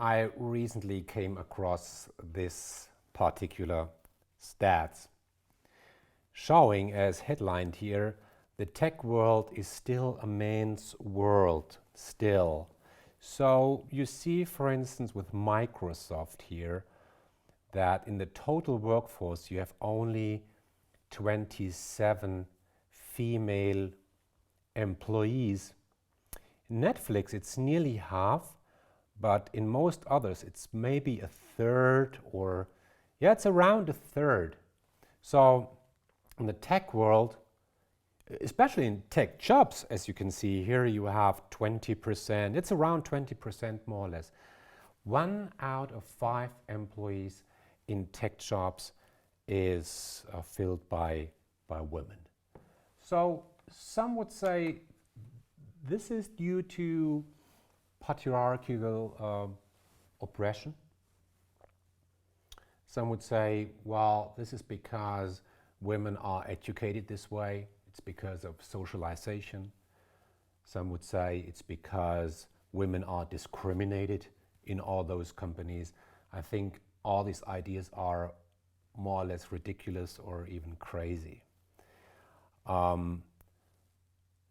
I recently came across this particular stats showing as headlined here, the tech world is still a man's world, still. So you see, for instance, with Microsoft here, that in the total workforce you have only 27 female employees. In Netflix it's nearly half, but in most others it's maybe a third, or yeah, it's around a third. So in the tech world, especially in tech jobs, as you can see here, you have 20%. It's around 20% more or less. 1 out of 5 employees in tech jobs is filled by women. So some would say this is due to patriarchal oppression. Some would say, well, this is because women are educated this way. It's because of socialization. Some would say it's because women are discriminated in all those companies. I think all these ideas are more or less ridiculous or even crazy.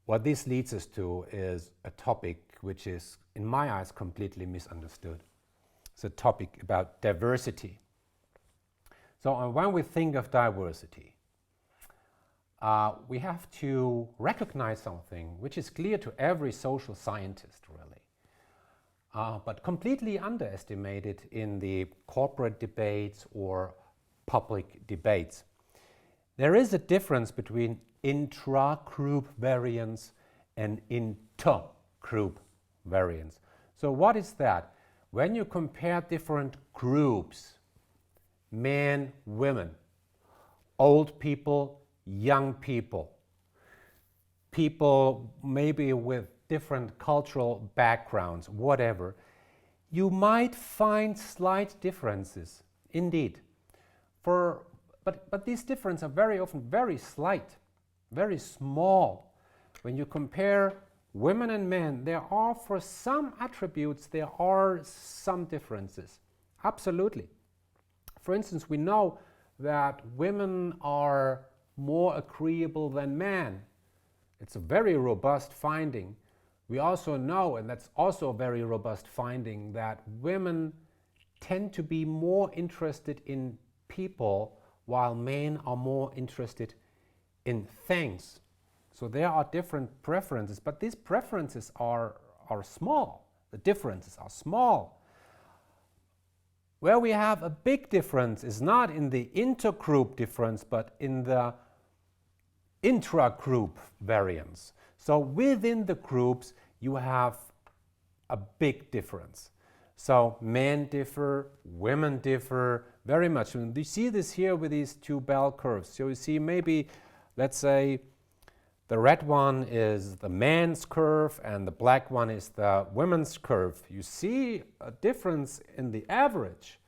What this leads us to is a topic which is, in my eyes, completely misunderstood. It's a topic about diversity. So when we think of diversity, we have to recognize something which is clear to every social scientist, really, but completely underestimated in the corporate debates or public debates. There is a difference between intragroup variance and intergroup variance. So what is that? When you compare different groups, men, women, old people, young people, people maybe with different cultural backgrounds, whatever, you might find slight differences, indeed. But these differences are very often very slight, very small. When you compare women and men, there are, for some attributes, there are some differences. Absolutely. For instance, we know that women are more agreeable than men. It's a very robust finding. We also know, and that's also a very robust finding, that women tend to be more interested in people while men are more interested in things. So there are different preferences, but these preferences are small. The differences are small. Where we have a big difference is not in the intergroup difference, but in the intragroup variance. So within the groups you have a big difference. So men differ, women differ very much. And you see this here with these two bell curves. So you see maybe, let's say, the red one is the man's curve and the black one is the women's curve. You see a difference in the average,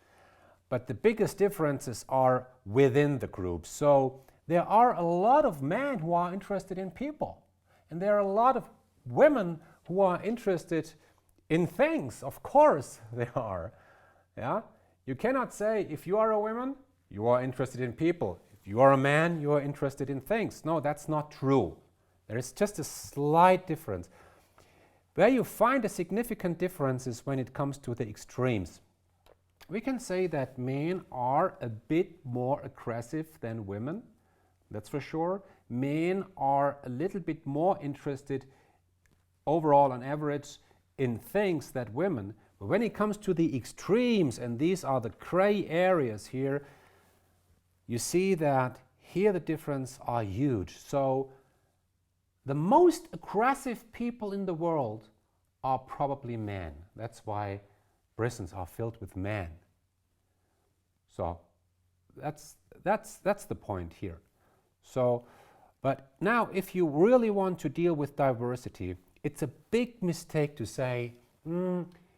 but the biggest differences are within the group. So there are a lot of men who are interested in people, and there are a lot of women who are interested in things. Of course they are. Yeah? You cannot say if you are a woman, you are interested in people. If you are a man, you are interested in things. No, that's not true. There is just a slight difference. Where you find a significant difference is when it comes to the extremes. We can say that men are a bit more aggressive than women. That's for sure. Men are a little bit more interested overall on average in things than women. But when it comes to the extremes, and these are the gray areas here, you see that here the differences are huge. So the most aggressive people in the world are probably men. That's why prisons are filled with men. So that's the point here. So, but now if you really want to deal with diversity, it's a big mistake to say,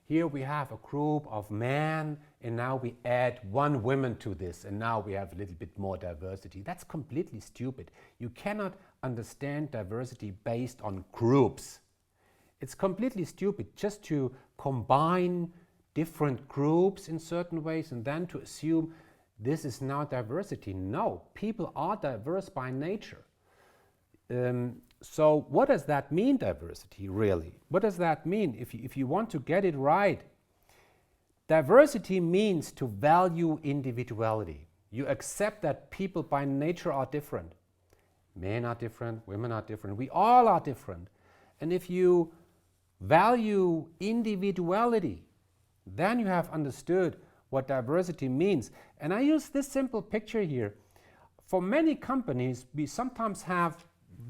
here we have a group of men and now we add one woman to this and now we have a little bit more diversity. That's completely stupid. You cannot understand diversity based on groups. It's completely stupid just to combine different groups in certain ways and then to assume this is now diversity. No, people are diverse by nature. So what does that mean, diversity, really? What does that mean? If you want to get it right, diversity means to value individuality. You accept that people by nature are different. Men are different, women are different, we all are different. And if you value individuality, then you have understood what diversity means. And I use this simple picture here. For many companies, we sometimes have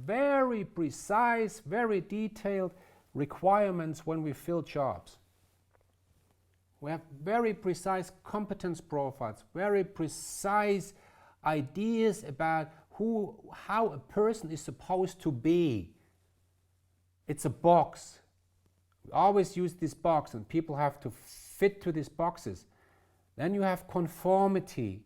very precise, very detailed requirements when we fill jobs. We have very precise competence profiles, very precise ideas about how a person is supposed to be. It's a box. We always use this box and people have to fit to these boxes. Then you have conformity.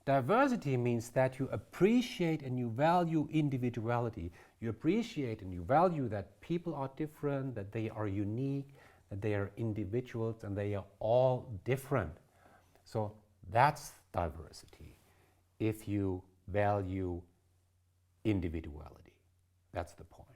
Diversity means that you appreciate and you value individuality. You appreciate and you value that people are different, that they are unique, that they are individuals, and they are all different. So that's diversity. If you value individuality, that's the point.